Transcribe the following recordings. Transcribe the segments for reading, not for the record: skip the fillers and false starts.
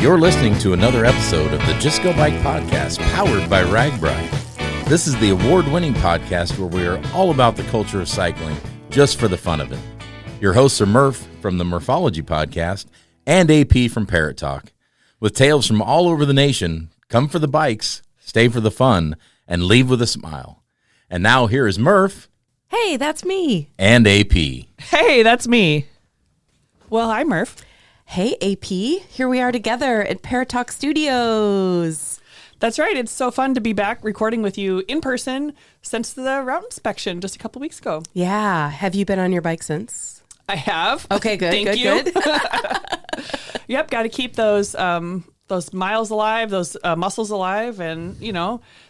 You're listening to another episode of the Just Go Bike podcast, powered by RAGBRAI. This is the award-winning podcast where we are all about the culture of cycling, just for the fun of it. Your hosts are Murph from the Murphology podcast and AP from Parrot Talk. With tales from all over the nation, come for the bikes, stay for the fun, and leave with a smile. And now here is Murph. Hey, that's me. And AP. Hey, that's me. Well, hi, Murph. Hey, AP. Here we are together at Parrot Talk Studios. That's right. It's so fun to be back recording with you in person since the route inspection just a couple weeks ago. Yeah. Have you been on your bike since? I have. Okay, good. Thank good, you. Good. Yep. Got to keep those miles alive, those muscles alive, and,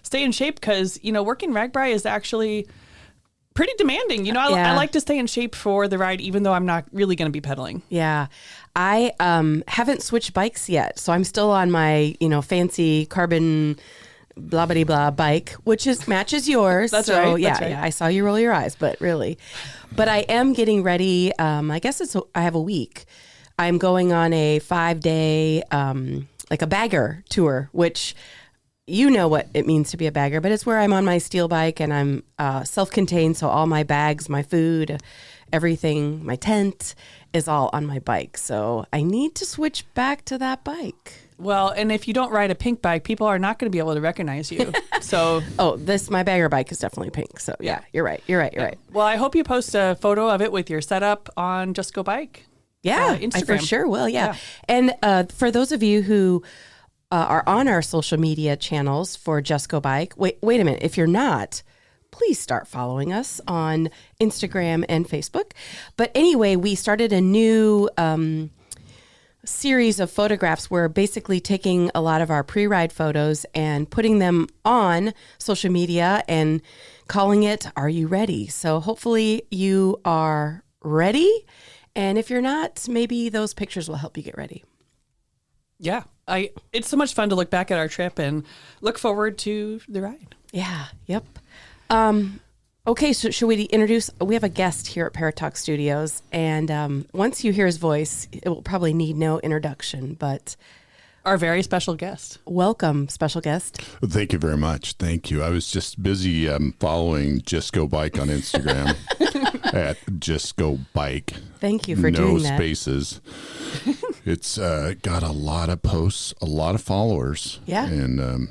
stay in shape because, working RAGBRAI is actually pretty demanding. I like to stay in shape for the ride, even though I'm not really going to be pedaling. Yeah. I haven't switched bikes yet, so I'm still on my, fancy carbon blah blah blah bike, which matches yours. That's so, right. Yeah, That's right. yeah. I saw you roll your eyes, but really. But I am getting ready. I guess I have a week. I'm going on a 5-day, like a bagger tour, which you know what it means to be a bagger, but it's where I'm on my steel bike and I'm self-contained. So all my bags, my food, everything, my tent is all on my bike. So I need to switch back to that bike. Well, and if you don't ride a pink bike, people are not going to be able to recognize you. So, my bagger bike is definitely pink. So yeah, you're right. You're right. Well, I hope you post a photo of it with your setup on Just Go Bike. Yeah, Instagram. I for sure will. Yeah. And for those of you who are on our social media channels for Just Go Bike, wait a minute. If you're not, please start following us on Instagram and Facebook. But anyway, we started a new series of photographs. We're basically taking a lot of our pre-ride photos and putting them on social media and calling it Are You Ready? So hopefully you are ready. And if you're not, maybe those pictures will help you get ready. Yeah. It's so much fun to look back at our trip and look forward to the ride. Yeah. Yep. Okay. So should we introduce? We have a guest here at Parrot Talk Studios, and once you hear his voice, it will probably need no introduction. But our very special guest. Welcome, special guest. Thank you very much. Thank you. I was just busy following Just Go Bike on Instagram at Just Go Bike. Thank you for doing that. No spaces. It's got a lot of posts, a lot of followers. Yeah. And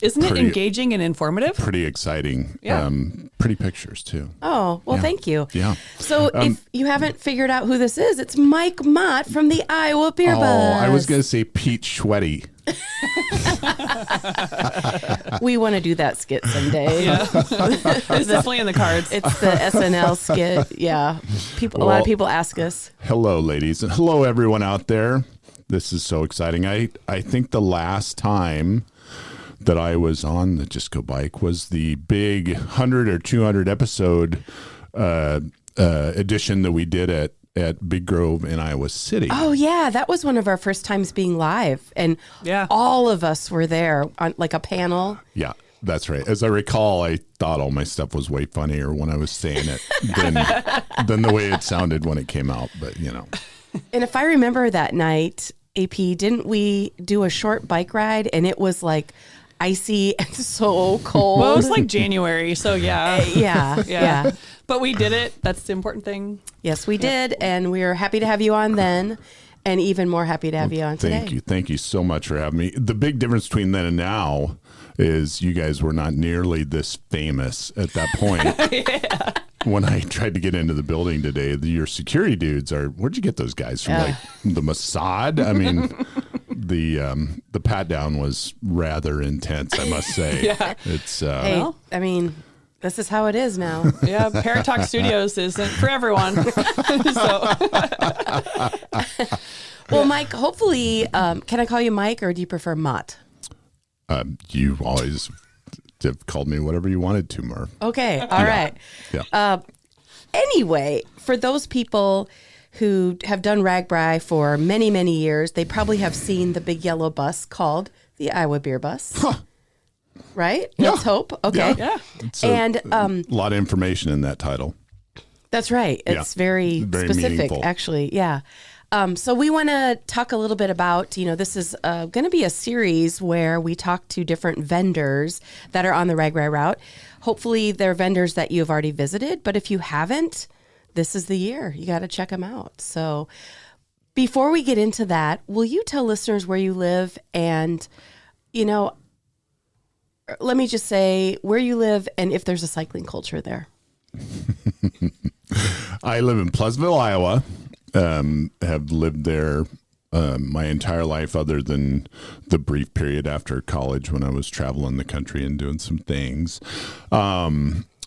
isn't it engaging and informative? Pretty exciting. Yeah. Pretty pictures too. Oh, well, Thank you. Yeah. So if you haven't figured out who this is, it's Mike Mott from the Iowa Beer Bus. Oh, I was going to say Pete Schwetty. We want to do that skit someday. Yeah. It's definitely in the cards. It's the SNL skit. Yeah. A lot of people ask us. Hello, ladies, and hello, everyone out there. This is so exciting. I think the last time that I was on the Just Go Bike was the big 100 or 200 episode edition that we did at Big Grove in Iowa City. Oh, yeah. That was one of our first times being live. And all of us were there on like a panel. Yeah, that's right. As I recall, I thought all my stuff was way funnier when I was saying it than the way it sounded when it came out. But, And if I remember that night, AP, didn't we do a short bike ride? And it was like icy and so cold. Well, it was like January, so yeah. Yeah. But we did it. That's the important thing. Yes, we did. And we were happy to have you on then, and even more happy to have you on today. Thank you so much for having me. The big difference between then and now is you guys were not nearly this famous at that point. Yeah. When I tried to get into the building today, your security dudes where'd you get those guys from? Like the Mossad? I mean, the pat down was rather intense, I must say. Yeah. It's I mean, this is how it is now. Yeah, Parrot Talk Studios isn't for everyone. Well, Mike, hopefully, can I call you Mike or do you prefer Mott? You always have called me whatever you wanted to, Murph. Okay, all right. Yeah. Anyway, for those people who have done RAGBRAI for many, many years, they probably have seen the big yellow bus called the Iowa Beer Bus. Huh. Right? Yeah. Let's hope. Okay. Yeah. And a lot of information in that title. That's right. It's very specific, meaningful. actually. Yeah. So we want to talk a little bit about, this is going to be a series where we talk to different vendors that are on the RAGBRAI route. Hopefully they're vendors that you have already visited, but if you haven't, this is the year. You got to check them out. So before we get into that, will you tell listeners where you live and, let me just say where you live and if there's a cycling culture there. I live in Pleasantville, Iowa. Have lived there my entire life other than the brief period after college when I was traveling the country and doing some things.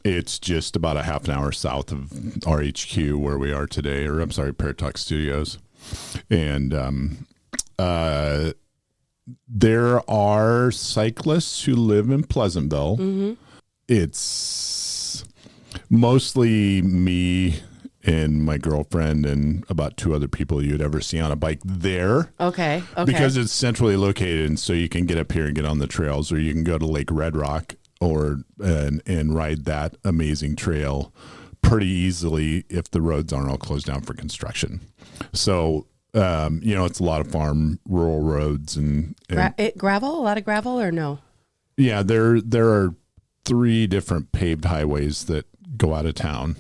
It's just about a half an hour south of RHQ where we are today, Paratalk Studios. And there are cyclists who live in Pleasantville. Mm-hmm. It's mostly me and my girlfriend and about 2 other people you'd ever see on a bike there. Okay. Because it's centrally located, and so you can get up here and get on the trails, or you can go to Lake Red Rock and ride that amazing trail pretty easily if the roads aren't all closed down for construction. So, it's a lot of rural roads and gravel, a lot of gravel or no? Yeah, there are 3 different paved highways that go out of town.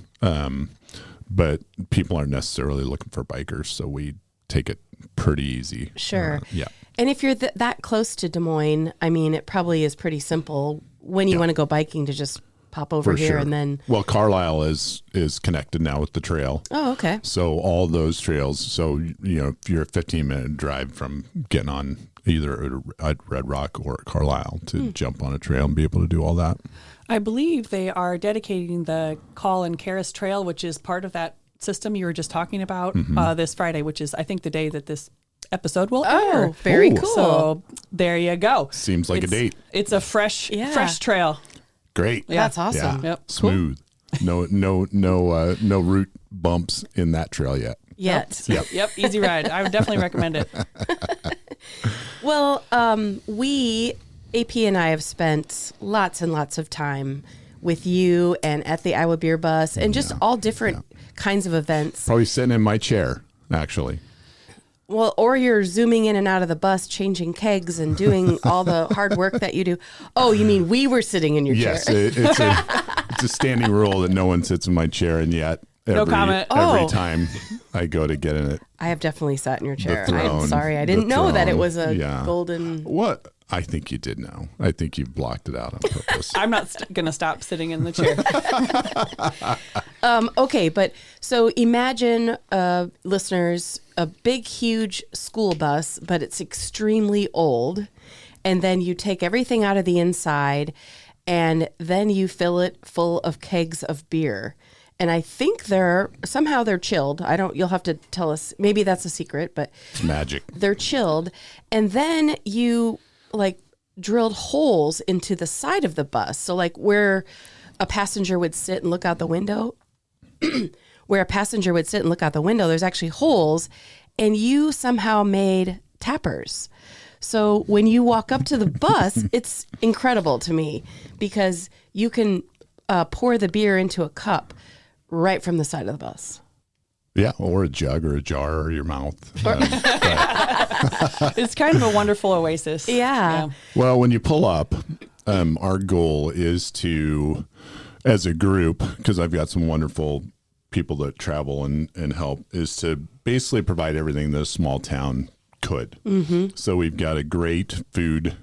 But people aren't necessarily looking for bikers, so we take it pretty easy. Sure. Yeah. And if you're that close to Des Moines, I mean, it probably is pretty simple when you want to go biking to just pop over here and then. Well, Carlisle is connected now with the trail. Oh, okay. So all those trails. So, if you're a 15-minute drive from getting on either at Red Rock or at Carlisle to jump on a trail and be able to do all that. I believe they are dedicating the Call and Karis Trail, which is part of that system you were just talking about, this Friday, which is, I think, the day that this episode will air. Oh, very cool. So there you go. Seems like a date. It's a fresh trail. Great. Yeah. That's awesome. Yeah. Yep. Smooth. Cool. No root bumps in that trail yet. Yep. Easy ride. I would definitely recommend it. Well, AP and I have spent lots and lots of time with you and at the Iowa Beer Bus and just all different kinds of events. Probably sitting in my chair, actually. Well, or you're zooming in and out of the bus, changing kegs and doing all the hard work that you do. Oh, you mean we were sitting in your chair? Yes, it's a standing rule that no one sits in my chair, and yet no comment. Every time I go to get in it. I have definitely sat in your chair. Throne, I'm sorry. I didn't know that it was a golden... What? I think you did know. I think you've blocked it out on purpose. I'm not going to stop sitting in the chair. Okay, but so imagine, listeners, a big, huge school bus, but it's extremely old. And then you take everything out of the inside and then you fill it full of kegs of beer. And I think they're chilled. You'll have to tell us. Maybe that's a secret, but it's magic. They're chilled. And then you drilled holes into the side of the bus. So where a passenger would sit and look out the window, there's actually holes, and you somehow made tappers. So when you walk up to the bus, it's incredible to me because you can pour the beer into a cup right from the side of the bus. Yeah, or a jug or a jar or your mouth. It's kind of a wonderful oasis. Yeah. Well, when you pull up, our goal is to, as a group, because I've got some wonderful people that travel and help, is to basically provide everything that a small town could. Mm-hmm. So we've got a great food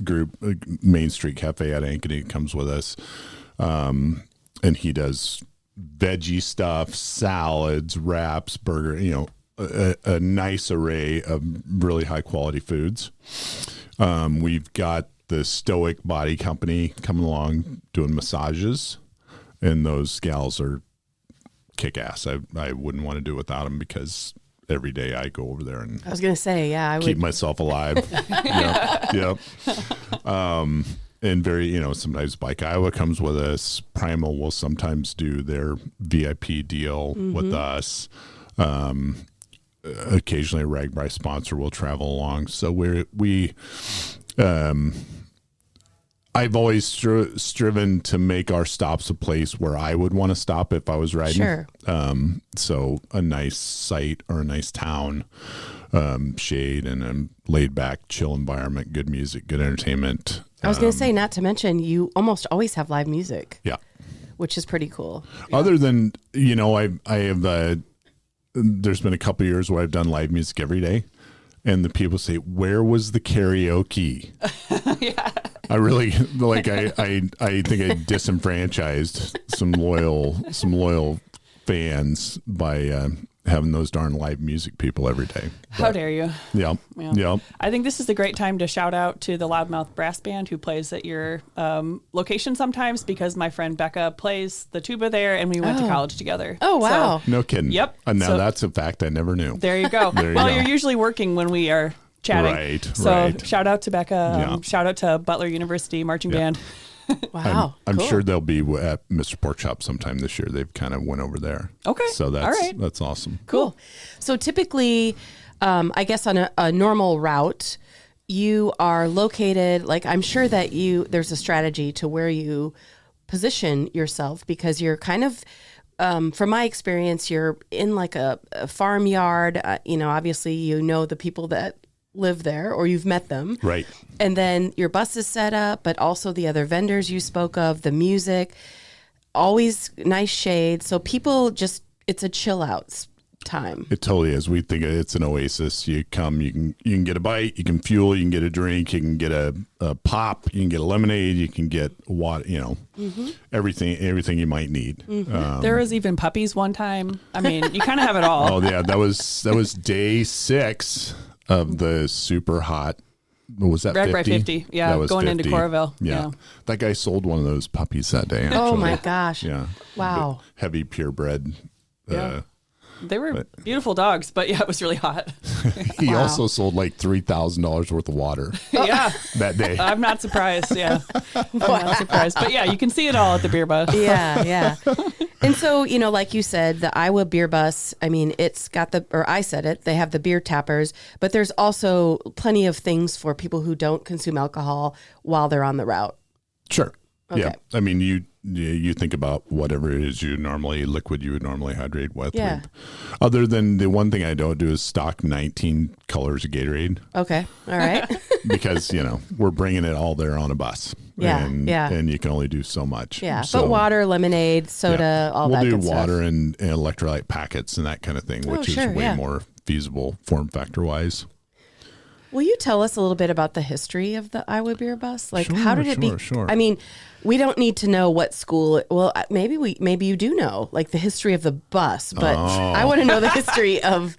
group, Main Street Cafe at Ankeny comes with us, and he does veggie stuff, salads, wraps, burger, a nice array of really high quality foods. We've got the Stoic Body Company coming along doing massages, and those gals are kick ass. I wouldn't want to do without them because every day I go over there and I was going to say, I keep myself alive. Yep. And very, sometimes Bike Iowa comes with us. Primal will sometimes do their VIP deal with us. Occasionally a RAGBRAI sponsor will travel along. So I've always striven to make our stops a place where I would want to stop if I was riding. Sure. So a nice site or a nice town, shade and a laid back, chill environment, good music, good entertainment. I was going to say, not to mention, you almost always have live music. Yeah. Which is pretty cool. Other than, I have, there's been a couple of years where I've done live music every day. And the people say, "Where was the karaoke?" Yeah. I really I think I disenfranchised some loyal fans by having those darn live music people every day. How dare you? Yeah. Yeah. I think this is a great time to shout out to the Loudmouth Brass Band who plays at your location sometimes, because my friend Becca plays the tuba there and we went to college together. Oh, wow. So, No kidding. Yep. And now So- that's a fact I never knew. there you go. There you Well, go. you're usually working when we are chatting. Right, So right. shout out to Becca. Yeah. Shout out to Butler University Marching Band. Wow. I'm cool. sure they'll be at Mr. Pork Chop sometime this year. They've kind of went over there. Okay. So All right. that's awesome. Cool. So typically, I guess on a normal route, you are located, like I'm sure that there's a strategy to where you position yourself, because you're kind of, from my experience, you're in like a farmyard. Obviously the people that live there, or you've met them. Right. And then your bus is set up, but also the other vendors you spoke of, the music, always nice shade. So people it's a chill out time. It totally is. We think it's an oasis. You come, you can get a bite, you can fuel, you can get a drink, you can get a pop, you can get a lemonade, you can get water, everything you might need. There was even puppies one time. I mean, you kind of have it all. Oh yeah, that was day 6 of the super hot. What was that? RAGBRAI 50. Yeah, That was going 50. into Coralville. Yeah. Yeah. That guy sold one of those puppies that day. Actually. Oh my gosh. Yeah. Wow. Heavy purebred. Yeah. They were beautiful dogs, but yeah, it was really hot. He Wow. also sold like $3,000 worth of water Yeah. that day. I'm not surprised. Yeah. I'm not surprised. But yeah, you can see it all at the beer bus. Yeah. And so, like you said, the Iowa beer bus, I mean, it's got I said it, they have the beer tappers, but there's also plenty of things for people who don't consume alcohol while they're on the route. Sure. Okay. Yeah. I mean, you think about whatever it is liquid you would normally hydrate with. Yeah. Other than the one thing I don't do is stock 19 colors of Gatorade Okay. All right. because, we're bringing it all there on a bus. Yeah, And, yeah. and you can only do so much. Yeah. So, But water, lemonade, soda, all we'll that do good water stuff. and electrolyte packets and that kind of thing, which sure, is way yeah. more feasible form factor wise. Will you tell us a little bit about the history of the Iowa beer bus? Like, Sure, how did it be? sure. I mean, we don't need to know what school. Well, maybe you do know, like the history of the bus, but I want to know the history of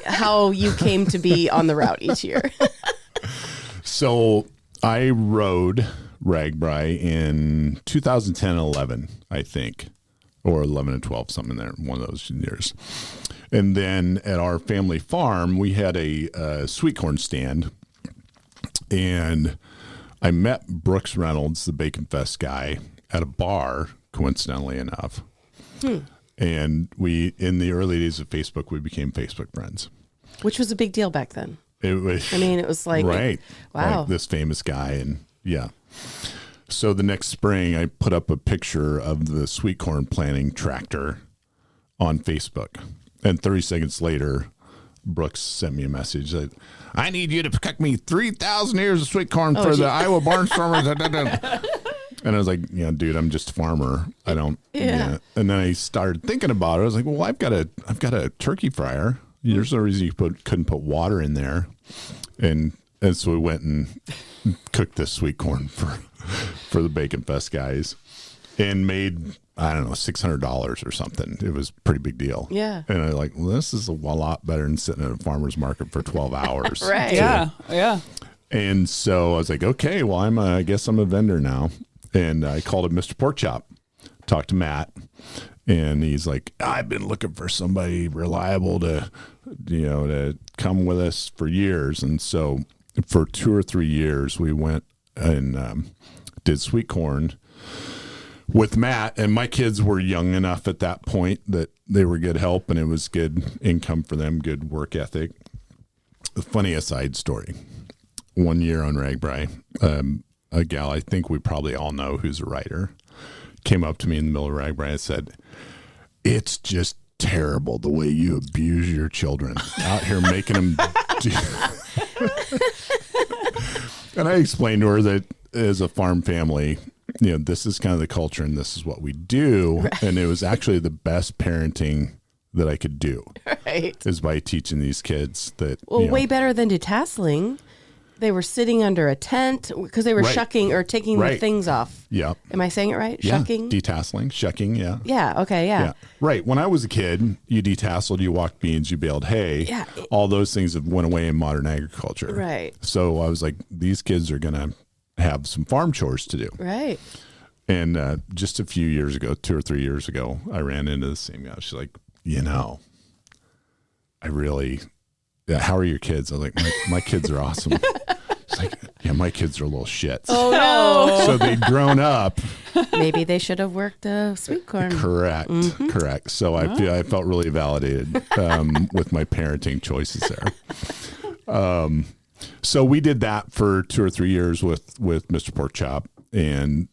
how you came to be on the route each year. So I rode RAGBRAI in 2010, 11, I think, or 11 and 12, something in there, one of those years. And then at our family farm, we had a sweet corn stand, and I met Brooks Reynolds, the Bacon Fest guy, at a bar, coincidentally enough. And in the early days of Facebook, we became Facebook friends. Which was a big deal back then. It was, I mean, it was like, right. wow. Like this famous guy. And yeah. So the next spring, I put up a picture of the sweet corn planting tractor on Facebook. And 30 seconds later, Brooks sent me a message that I need you to cook me 3,000 ears of sweet corn for the Iowa Barnstormers. And I was like, dude, I'm just a farmer. I don't. Yeah. And then I started thinking about it. I was like, well, I've got a turkey fryer. There's no reason you couldn't put water in there. And so we went and cooked this sweet corn for the Bacon Fest guys and made, I don't know, $600 or something. It was a pretty big deal. Yeah. And I was like, well, this is a lot better than sitting at a farmer's market for 12 hours. Right. Yeah. Yeah. And so I was like, okay, well, I guess I'm a vendor now. And I called him Mr. Pork Chop, talked to Matt, and he's like, I've been looking for somebody reliable to come with us for years. And so for 2 or 3 years, we went and did sweet corn with Matt. And my kids were young enough at that point that they were good help, and it was good income for them, good work ethic. A funny aside story. One year on RAGBRAI, a gal I think we probably all know who's a writer came up to me in the middle of RAGBRAI and said, "It's just terrible the way you abuse your children out here making them do." And I explained to her that as a farm family, this is kind of the culture and this is what we do. Right. And it was actually the best parenting that I could do. Right. Is by teaching these kids that. Well, way better than detasseling. They were sitting under a tent because they were shucking or taking the things off. Yeah. Am I saying it right? Yeah. Shucking? Detasseling, shucking, yeah. Yeah, okay, yeah. Right. When I was a kid, you detasseled, you walked beans, you baled hay. Yeah. All those things have went away in modern agriculture. Right. So I was like, these kids are going to have some farm chores to do. Right. And just a few years ago, 2 or 3 years ago, I ran into the same guy. She's like, I really, how are your kids? I was like, my kids are awesome. It's like, yeah, my kids are little shits. Oh, no. So they'd grown up. Maybe they should have worked sweet corn. Correct. Mm-hmm. Correct. So I felt really validated with my parenting choices there. So we did that for 2 or 3 years with Mr. Porkchop. And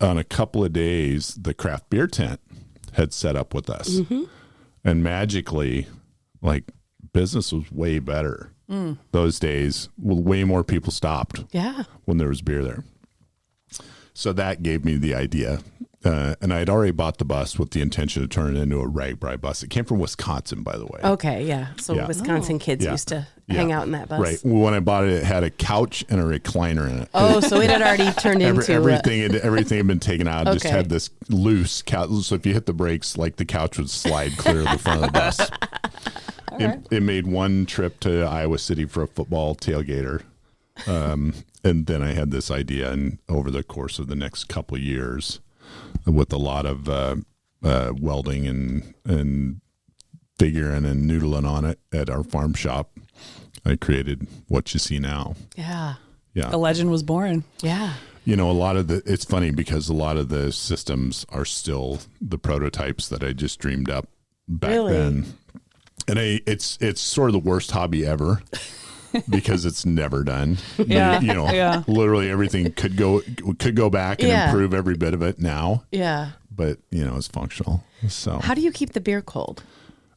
on a couple of days, the craft beer tent had set up with us. Mm-hmm. And magically, business was way better. Those days, way more people stopped when there was beer there. So that gave me the idea. And I had already bought the bus with the intention of turning it into a RAGBRAI bus. It came from Wisconsin, by the way. Okay, yeah. So Wisconsin kids used to hang out in that bus. Right. When I bought it, it had a couch and a recliner in it. Oh, so it had already turned into everything had been taken out. Just had this loose couch. So if you hit the brakes, the couch would slide clear of the front of the bus. It made one trip to Iowa City for a football tailgater. And then I had this idea, and over the course of the next couple of years, with a lot of welding and figuring and noodling on it at our farm shop, I created what you see now. Yeah. A legend was born. Yeah. It's funny because a lot of the systems are still the prototypes that I just dreamed up back then. And it's sort of the worst hobby ever because it's never done. Yeah. Literally everything could go back and improve every bit of it now. Yeah. But, it's functional. So how do you keep the beer cold?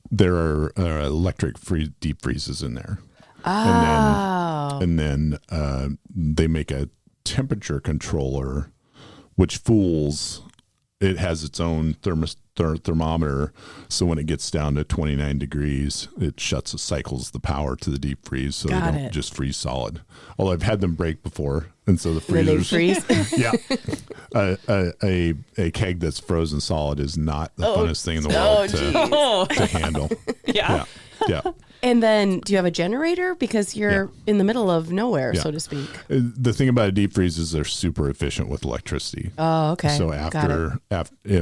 There are electric deep freezes in there. Oh. And then they make a temperature controller, which fools. It has its own thermometer, so when it gets down to 29 degrees, it cycles the power to the deep freeze, so they don't just freeze solid. Although I've had them break before, and so the freezers freeze. Yeah, a keg that's frozen solid is not the funnest thing in the world to handle. Yeah. And then, do you have a generator? Because you're in the middle of nowhere, so to speak. The thing about a deep freeze is they're super efficient with electricity. Oh, okay. So after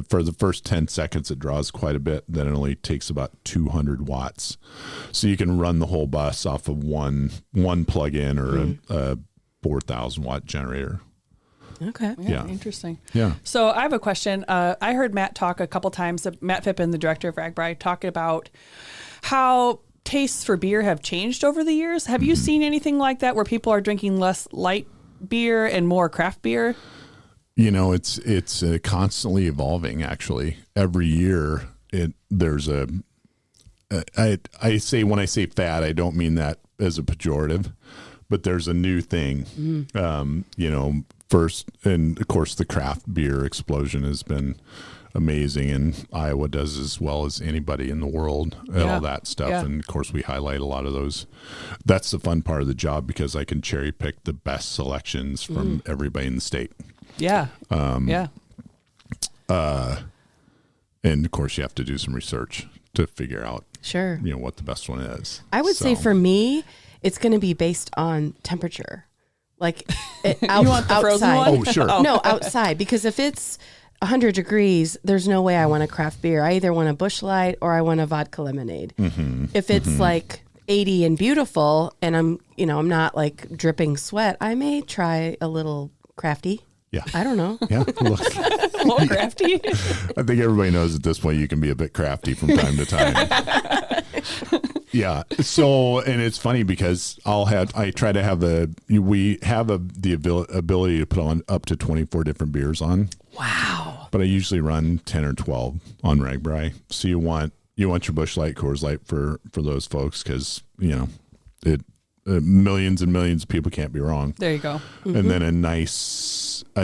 for the first 10 seconds, it draws quite a bit. Then it only takes about 200 watts. So you can run the whole bus off of one plug-in or a 4,000 watt generator. Okay. Yeah. Interesting. Yeah. So I have a question. I heard Matt talk a couple times, Matt Phippen, the director of RAGBRAI, talk about how tastes for beer have changed over the years. Have you seen anything like that where people are drinking less light beer and more craft beer? It's constantly evolving. Actually, every year there's I say, when I say fad, I don't mean that as a pejorative, but there's a new thing. First, and of course, the craft beer explosion has been amazing, and Iowa does as well as anybody in the world at all that stuff. Yeah. And of course, we highlight a lot of those. That's the fun part of the job because I can cherry pick the best selections from everybody in the state. Yeah. And of course, you have to do some research to figure out, you know, what the best one is. I would say for me, it's going to be based on temperature. Like you want the frozen outside. one? Oh, sure. No, outside. Because if it's 100 degrees, there's no way I want a craft beer. I either want a Busch Light or I want a vodka lemonade. Mm-hmm. If it's like 80 and beautiful and I'm not like dripping sweat, I may try a little crafty. Yeah. I don't know. Yeah. Look. A little crafty. I think everybody knows at this point you can be a bit crafty from time to time. Yeah. So, and it's funny because I try to have we have the ability to put on up to 24 different beers on. Wow. But I usually run 10 or 12 on RAGBRAI. So you want your Busch Light, Coors Light for those folks, because millions and millions of people can't be wrong. There you go. Mm-hmm. And then a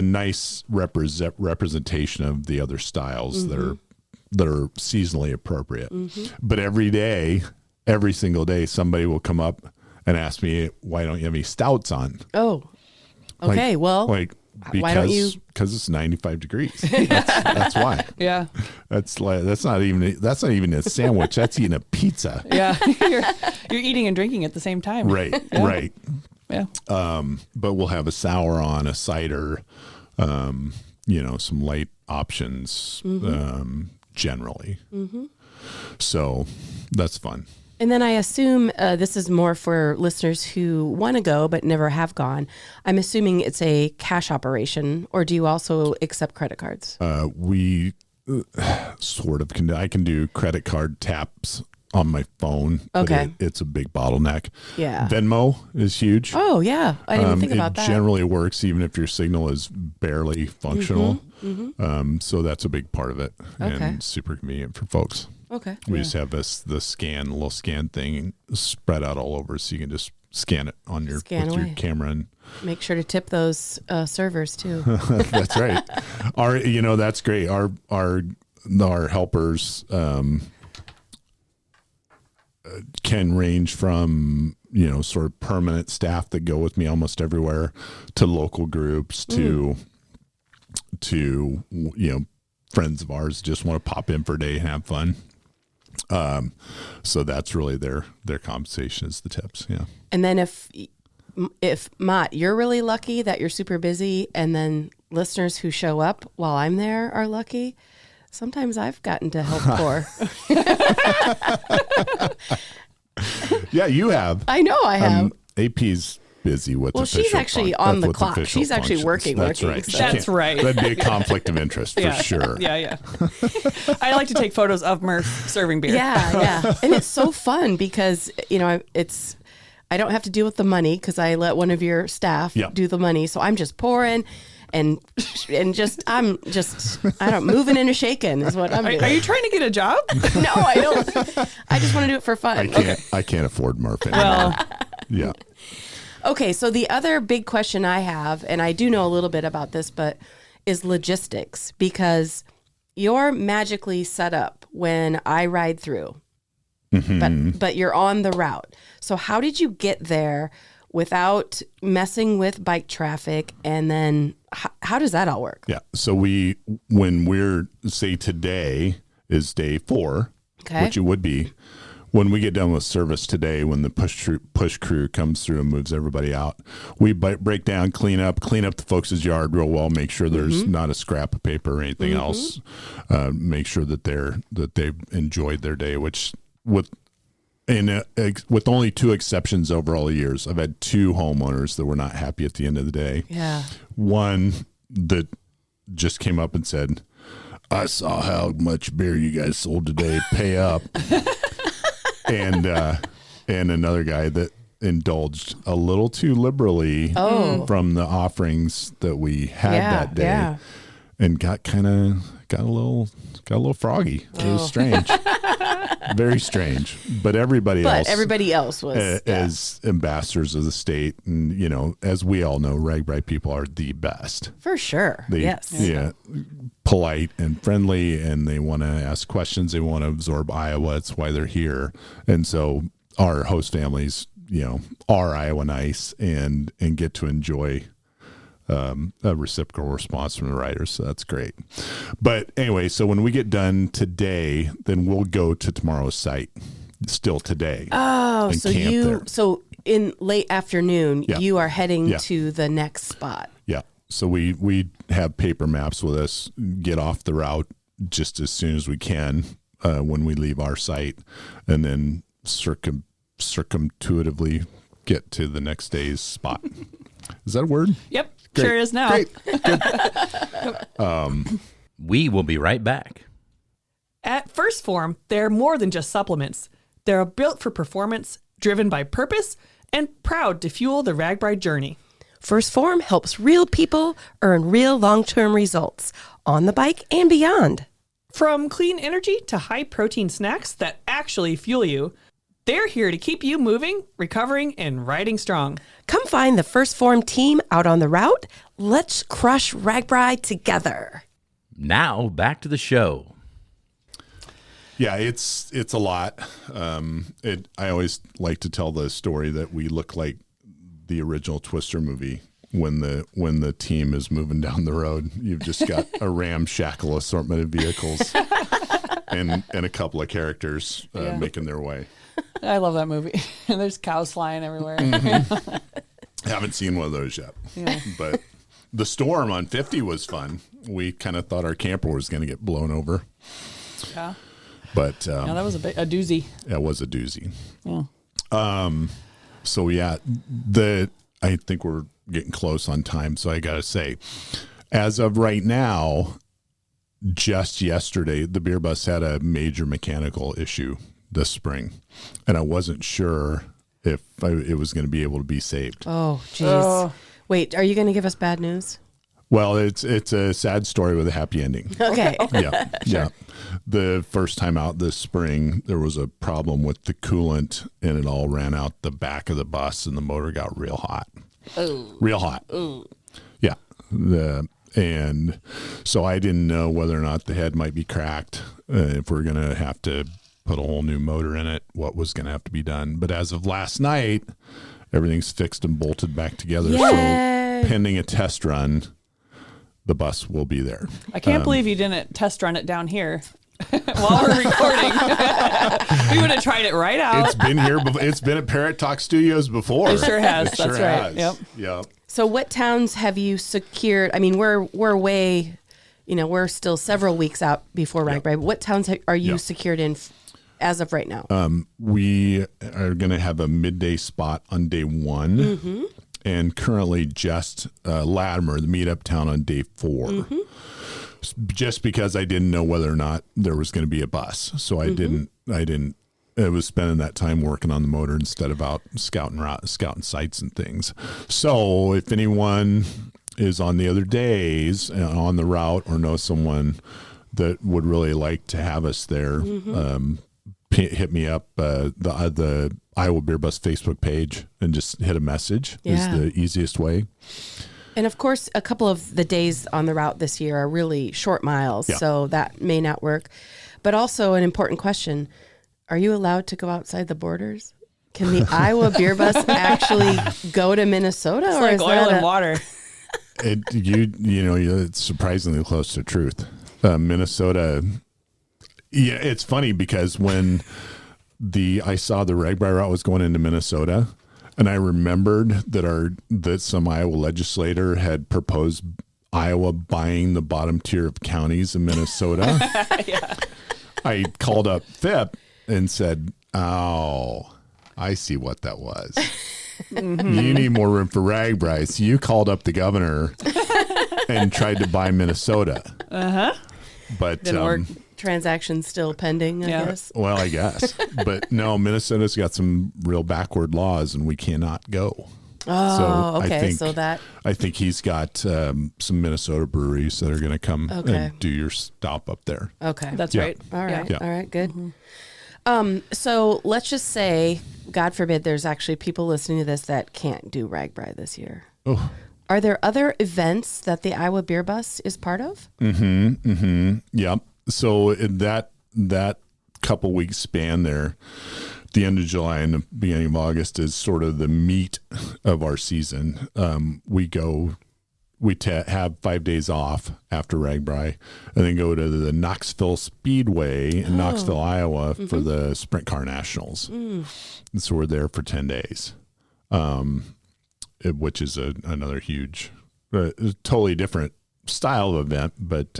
nice representation of the other styles mm-hmm. that are seasonally appropriate. Mm-hmm. But every single day, somebody will come up and ask me, "Why don't you have any stouts on?" Oh, okay. Why don't you? Because it's 95 degrees. That's why. Yeah. That's not even a sandwich. That's eating a pizza. Yeah. You're eating and drinking at the same time. Right. Yeah. Right. Yeah. But we'll have a sour on, a cider, some light options, mm-hmm. Generally. Mm-hmm. So that's fun. And then I assume this is more for listeners who want to go but never have gone. I'm assuming it's a cash operation, or do you also accept credit cards? We sort of can. I can do credit card taps on my phone. Okay. But it's a big bottleneck. Yeah. Venmo is huge. Oh, yeah. I didn't even think about that. It generally works even if your signal is barely functional. Mm-hmm. Mm-hmm. So that's a big part of it, Okay. and super convenient for folks. Okay. We just have the little scan thing spread out all over, so you can just scan it on your your camera, and make sure to tip those servers too. that's right. That's great. Our helpers can range from sort of permanent staff that go with me almost everywhere, to local groups, to friends of ours just want to pop in for a day and have fun. So that's really their compensation is the tips. Yeah. And then if Mott, you're really lucky that you're super busy, and then listeners who show up while I'm there are lucky. Sometimes I've gotten to help pour. Yeah, you have. I know I have. AP's busy with she's actually on the clock. She's actually working. That's right. So. That's right. That'd be a conflict of interest for sure. Yeah. I like to take photos of Murph serving beer. Yeah. And it's so fun because, I don't have to deal with the money because I let one of your staff do the money. So I'm just pouring and I'm moving and shaking is what I'm doing. Are you trying to get a job? No, I don't. I just want to do it for fun. I can't afford Murph anymore. Well, yeah. Okay, so the other big question I have, and I do know a little bit about this, but is logistics, because you're magically set up when I ride through, but you're on the route. So how did you get there without messing with bike traffic? And then how does that all work? Yeah. So when say today is day 4, which it would be, when we get done with service today, when the push crew comes through and moves everybody out, we break down, clean up the folks' yard real well, make sure there's not a scrap of paper or anything else, make sure that they've enjoyed their day, which with only 2 exceptions over all the years, I've had 2 homeowners that were not happy at the end of the day. Yeah. One that just came up and said, "I saw how much beer you guys sold today. Pay up." And another guy that indulged a little too liberally from the offerings that we had that day, and got a little froggy. It was strange, very strange. But everybody else was as ambassadors of the state, and as we all know, RAGBRAI people are the best for sure. Yes, polite and friendly, and they want to ask questions. They want to absorb Iowa. It's why they're here. And so our host families, are Iowa nice and get to enjoy a reciprocal response from the riders. So that's great. But anyway, so when we get done today, then we'll go to tomorrow's site still today. Oh, so in late afternoon, you are heading to the next spot. Yeah. So we have paper maps with us, get off the route just as soon as we can when we leave our site, and then circumtuitively get to the next day's spot. Is that a word? Yep. Great. Sure is now. Great. Good. We will be right back. At First Form, they're more than just supplements. They're built for performance, driven by purpose, and proud to fuel the RAGBRAI journey. First Form helps real people earn real long-term results on the bike and beyond. From clean energy to high-protein snacks that actually fuel you, they're here to keep you moving, recovering, and riding strong. Come find the First Form team out on the route. Let's crush RAGBRAI together. Now, back to the show. Yeah, it's a lot. I always like to tell the story that we look like the original Twister movie when the team is moving down the road. You've just got a ramshackle assortment of vehicles and a couple of characters making their way. I love that movie. And there's cows flying everywhere. Mm-hmm. Haven't seen one of those yet. Yeah. But the storm on 50 was fun. We kind of thought our camper was going to get blown over. Yeah. But that was a doozy. That was a doozy. Yeah. So yeah, I think we're getting close on time. So I got to say, as of right now, just yesterday, the beer bus had a major mechanical issue this spring, and I wasn't sure if it was going to be able to be saved. Oh, geez. Wait, are you going to give us bad news? Well, it's a sad story with a happy ending. Okay. Yeah. Yeah. The first time out this spring, there was a problem with the coolant, and it all ran out the back of the bus, and the motor got real hot. Oh. Real hot. Oh. Yeah. And so I didn't know whether or not the head might be cracked, if we're going to have to put a whole new motor in it, what was going to have to be done. But as of last night, everything's fixed and bolted back together. Yay. So pending a test run, the bus will be there. I can't believe you didn't test run it down here while we're recording. We would have tried it right out. It's been here. It's been at Parrot Talk Studios before. It sure has. It That's sure right. has. Yep. Yep. So what towns have you secured? I mean, we're way, we're still several weeks out before RAGBRAI. What towns are you secured in as of right now? We are going to have a midday spot on day 1. Mm-hmm. And currently just Latimer, the meetup town, on day 4. Mm-hmm. Just because I didn't know whether or not there was going to be a bus. So I didn't, I was spending that time working on the motor instead of out scouting sites and things. So if anyone is on the other days on the route or knows someone that would really like to have us there, hit me up, the Iowa Beer Bus Facebook page, and just hit a message is the easiest way. And of course, a couple of the days on the route this year are really short miles, so that may not work. But also an important question, are you allowed to go outside the borders? Can the Iowa Beer Bus actually go to Minnesota? It's or like is oil that and water. It's surprisingly close to truth. Minnesota, it's funny because when I saw the RAGBRAI route was going into Minnesota, and I remembered that some Iowa legislator had proposed Iowa buying the bottom tier of counties in Minnesota. I called up FIP and said, "Oh, I see what that was. You need more room for RAGBRAI." So you called up the governor and tried to buy Minnesota. But didn't work. Transaction still pending, I guess. Well, I guess. But no, Minnesota's got some real backward laws, and we cannot go. Oh, okay. I think he's got some Minnesota breweries that are going to come and do your stop up there. Okay. That's right. All right. Yeah. All right. Good. So let's just say, God forbid, there's actually people listening to this that can't do RAGBRAI this year. Oh. Are there other events that the Iowa Beer Bus is part of? Yep. So in that couple weeks span there, the end of July and the beginning of August is sort of the meat of our season. We have 5 days off after RAGBRAI, and then go to the Knoxville Speedway in Knoxville, Iowa for the Sprint Car Nationals. And so we're there for 10 days, which is another huge, totally different style of event, but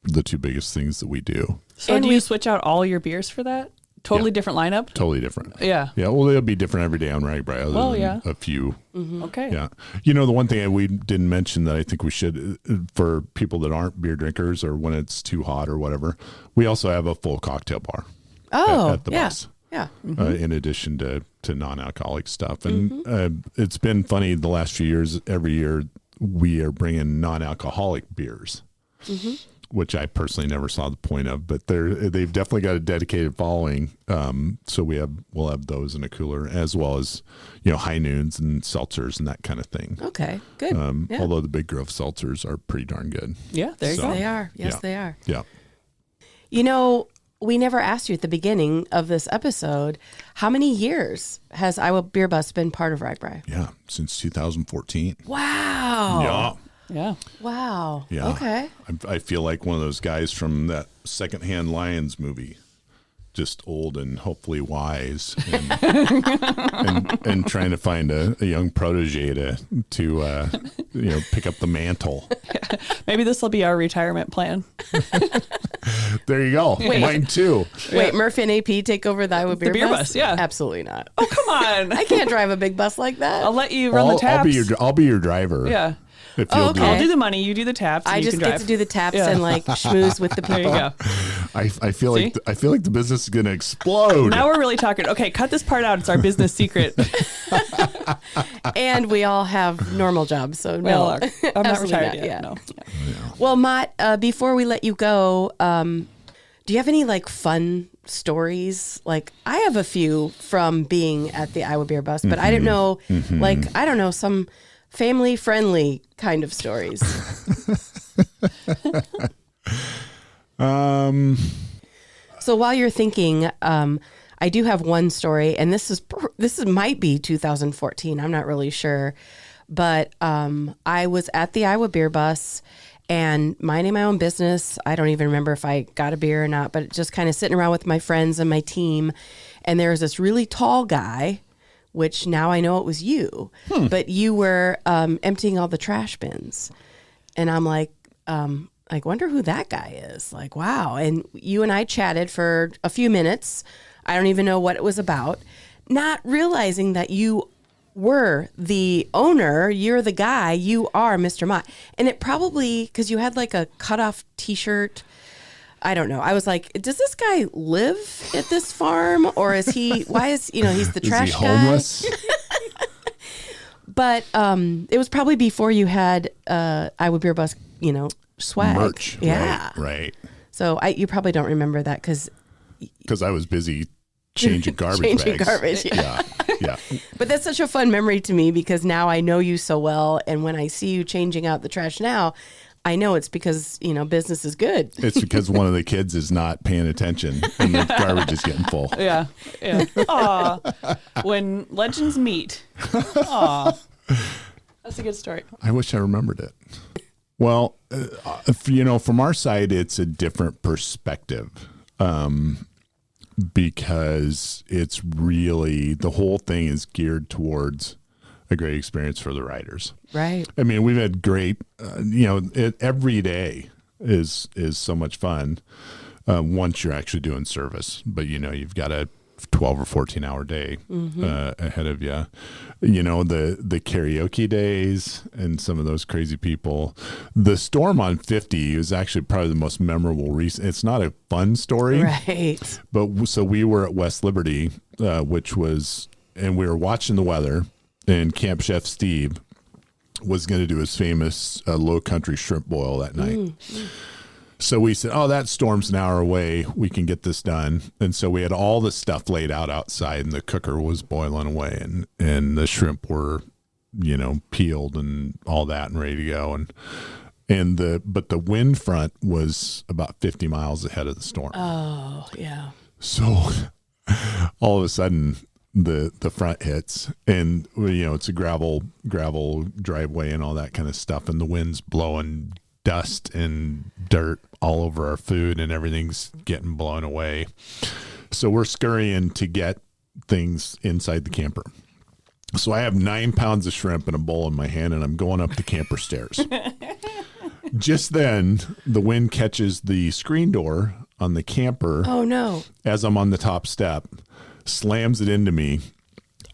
the two biggest things that we do. So do you switch out all your beers for that? Totally different lineup? Totally different. Yeah. Yeah. Well, they'll be different every day on RAGBRAI, other than a few. Okay. Yeah. The one thing we didn't mention that I think we should, for people that aren't beer drinkers or when it's too hot or whatever, we also have a full cocktail bar at the bus. Yeah. In addition to non-alcoholic stuff. And it's been funny the last few years, every year we are bringing non-alcoholic beers, which I personally never saw the point of, but they've definitely got a dedicated following. So we'll have those in a cooler, as well as, high noons and seltzers and that kind of thing. Okay, good. Although the Big Grove seltzers are pretty darn good. Yeah, there you go. They are. Yes, they are. Yeah. We never asked you at the beginning of this episode, how many years has Iowa Beer Bus been part of RAGBRAI? Yeah, since 2014. Wow. Yeah. Wow. Yeah. Okay. I feel like one of those guys from that Secondhand Lions movie, just old and hopefully wise, and trying to find a young protege to pick up the mantle. Maybe this will be our retirement plan. There you go. Mine too. Wait, Murph and AP take over the Iowa Beer Bus? Yeah. Absolutely not. Oh, come on. I can't drive a big bus like that. I'll let you run the taps. I'll be your driver. Yeah. If you'll okay. do I'll do the money. You do the taps. I and just you get can drive. to do the taps and schmooze with the people. There you go. I feel like the business is going to explode. Now we're really talking. Okay, cut this part out. It's our business secret. And we all have normal jobs, so no. Well, I'm not Absolutely retired not, yet. yeah. No. Well, Mott, before we let you go, do you have any fun stories? I have a few from being at the Iowa Beer Bus, but I didn't know, I don't know, some family friendly kind of stories. So while you're thinking, I do have one story, and this might be 2014. I'm not really sure, but I was at the Iowa Beer Bus and minding my own business. I don't even remember if I got a beer or not, but just kind of sitting around with my friends and my team. And there was this really tall guy, which now I know it was you, but you were emptying all the trash bins. And I'm wonder who that guy is. Wow. And you and I chatted for a few minutes. I don't even know what it was about, not realizing that you were the owner, you're the guy, you are Mr. Mott. And it probably, because you had a cutoff t-shirt, I don't know. I was like, does this guy live at this farm, or is he, he's the trash is he homeless? guy? But it was probably before you had Iowa Beer Bus, swag. Merch. Yeah. Right. So you probably don't remember that because I was busy changing garbage bags. Garbage, Yeah. But that's such a fun memory to me because now I know you so well, and when I see you changing out the trash now, I know it's because business is good. It's because one of the kids is not paying attention and the garbage is getting full. Yeah. Aw. When legends meet. Aw. That's a good story. I wish I remembered it. Well, from our side, it's a different perspective. Because it's really, the whole thing is geared towards a great experience for the riders. Right. I mean, we've had great, every day is so much fun once you're actually doing service. But, you've got a 12 or 14 hour day ahead of you. The karaoke days and some of those crazy people. The storm on 50 is actually probably the most memorable reason. It's not a fun story. Right. But so we were at West Liberty, and we were watching the weather, and Camp Chef Steve was going to do his famous low country shrimp boil that night. So we said, that storm's an hour away. We can get this done. And so we had all the stuff laid out outside, and the cooker was boiling away, and the shrimp were, peeled and all that and ready to go. But the wind front was about 50 miles ahead of the storm. Oh, yeah. So all of a sudden the front hits, and it's a gravel driveway and all that kind of stuff. And the wind's blowing dust and dirt all over our food, and everything's getting blown away. So we're scurrying to get things inside the camper. So I have 9 pounds of shrimp in a bowl in my hand, and I'm going up the camper stairs. Just then, the wind catches the screen door on the camper. Oh no. As I'm on the top step, slams it into me.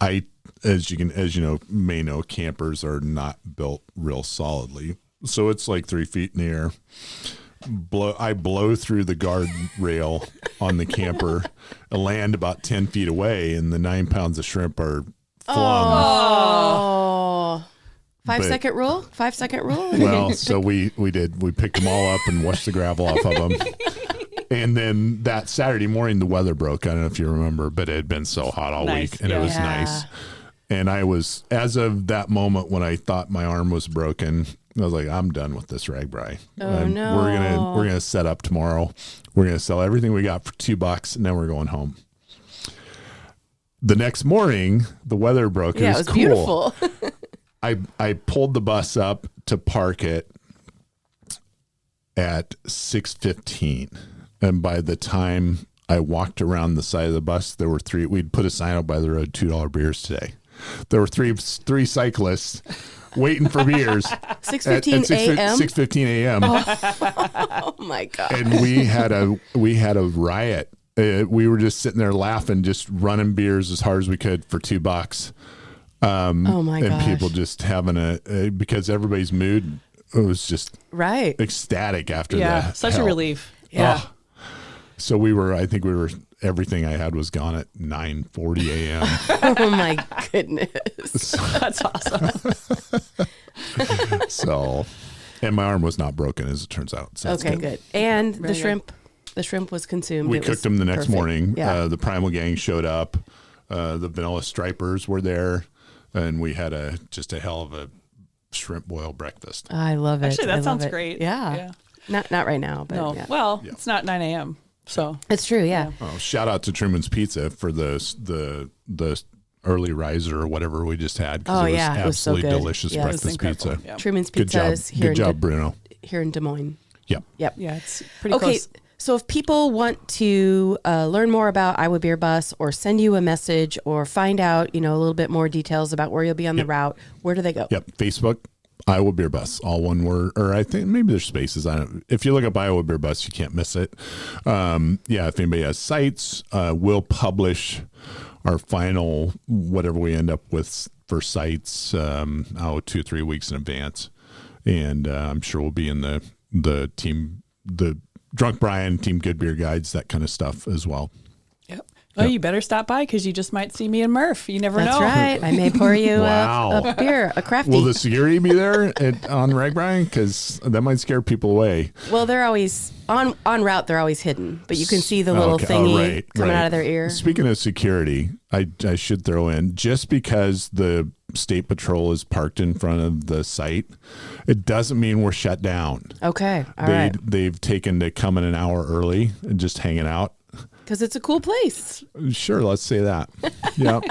As you may know, campers are not built real solidly. So it's 3 feet in the air. I blow through the guard rail on the camper, land about 10 feet away, and the 9 pounds of shrimp are flung. Oh. 5 But- second rule? 5 second rule? Well, so we did. We picked them all up and washed the gravel off of them. And then that Saturday morning, the weather broke. I don't know if you remember, but it had been so hot all Nice, week, and it yeah. was nice. And I was, as of that moment when I thought my arm was broken, I was like, I'm done with this RAGBRAI. Oh, no. We're gonna set up tomorrow. We're gonna sell everything we got for $2, and then we're going home. The next morning, the weather broke. Yeah, it was cool. beautiful. I pulled the bus up to park it at 6:15, and by the time I walked around the side of the bus, there were three. We'd put a sign out by the road: $2 beers today. There were three cyclists waiting for beers. 6:15 a.m. 6:15 a.m. Oh my god! And we had a riot. We were just sitting there laughing, just running beers as hard as we could for $2. Oh my and gosh! people just having because everybody's mood was just Right. ecstatic after that. Yeah, such a relief. Yeah. Oh. So I think everything I had was gone at 9:40 a.m. Oh my goodness! That's awesome. So, and my arm was not broken, as it turns out. So that's Okay, good. And Very good. the shrimp was consumed. We It cooked was them the next perfect. morning. Yeah. The Primal Gang showed up. The Vanilla Stripers were there, and we had just a hell of a shrimp boil breakfast. I love it. Actually, I that sounds love it. great. Yeah. Not right now, but No. yeah. Well, it's not 9 a.m. So It's true. Yeah. Oh, shout out to Truman's Pizza for the early riser or whatever we just had. 'Cause Oh, it was yeah, it was so absolutely good. delicious Yeah, it was breakfast incredible. pizza. Yeah. Truman's Good Pizza job. is here Good job, Bruno. here in Des Moines. Yep. Yep. yeah, it's pretty Okay. close. So if people want to learn more about Iowa Beer Bus or send you a message or find out, a little bit more details about where you'll be on the route, where do they go? Yep. Facebook, Iowa Beer Bus, all one word, or I think maybe there's spaces on it. If you look up Iowa Beer Bus, you can't miss it. If anybody has sites, we'll publish our final, whatever we end up with for sites, 2 or 3 weeks in advance. And I'm sure we'll be in the team, the Drunk Brian, Team Good Beer Guides, that kind of stuff as well. Yep. Well, you better stop by because you just might see me and Murph. You never That's know. right. I may pour you Wow. a beer, a crafty. Will the security be there on RAGBRAI? Because that might scare people away. Well, they're always on route. They're always hidden, but you can see the little Okay. thingy coming right. out of their ear. Speaking of security, I should throw in, just because the state patrol is parked in front of the site, it doesn't mean we're shut down. Okay, all right. They've taken to coming an hour early and just hanging out. Because it's a cool place. Sure, let's say that. Yep.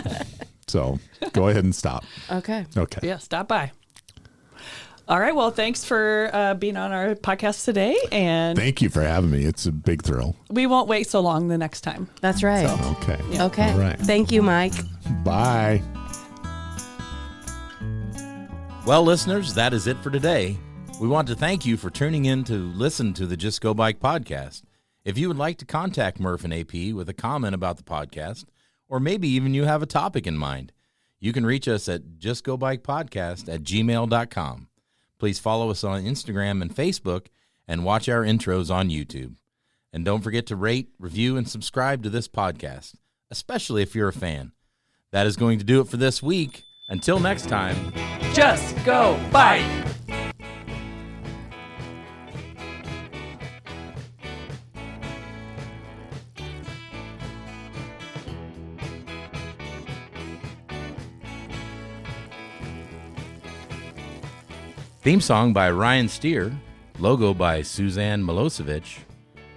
So go ahead and stop. Okay. Okay. Yeah, stop by. All right. Well, thanks for being on our podcast today. And Thank you for having me. It's a big thrill. we won't wait so long the next time. That's right. Okay. Okay. All right. Thank you, Mike. Bye. Well, listeners, that is it for today. We want to thank you for tuning in to listen to the Just Go Bike podcast. If you would like to contact Murph and AP with a comment about the podcast, or maybe even you have a topic in mind, you can reach us at justgobikepodcast@gmail.com. Please follow us on Instagram and Facebook and watch our intros on YouTube. And don't forget to rate, review, and subscribe to this podcast, especially if you're a fan. That is going to do it for this week. Until next time. Just go bike. Theme song by Ryan Steer, logo by Suzanne Milosevic,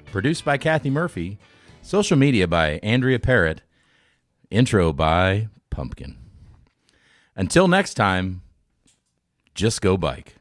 produced by Kathy Murphy, social media by Andrea Parrott, intro by Pumpkin. Until next time, just go bike.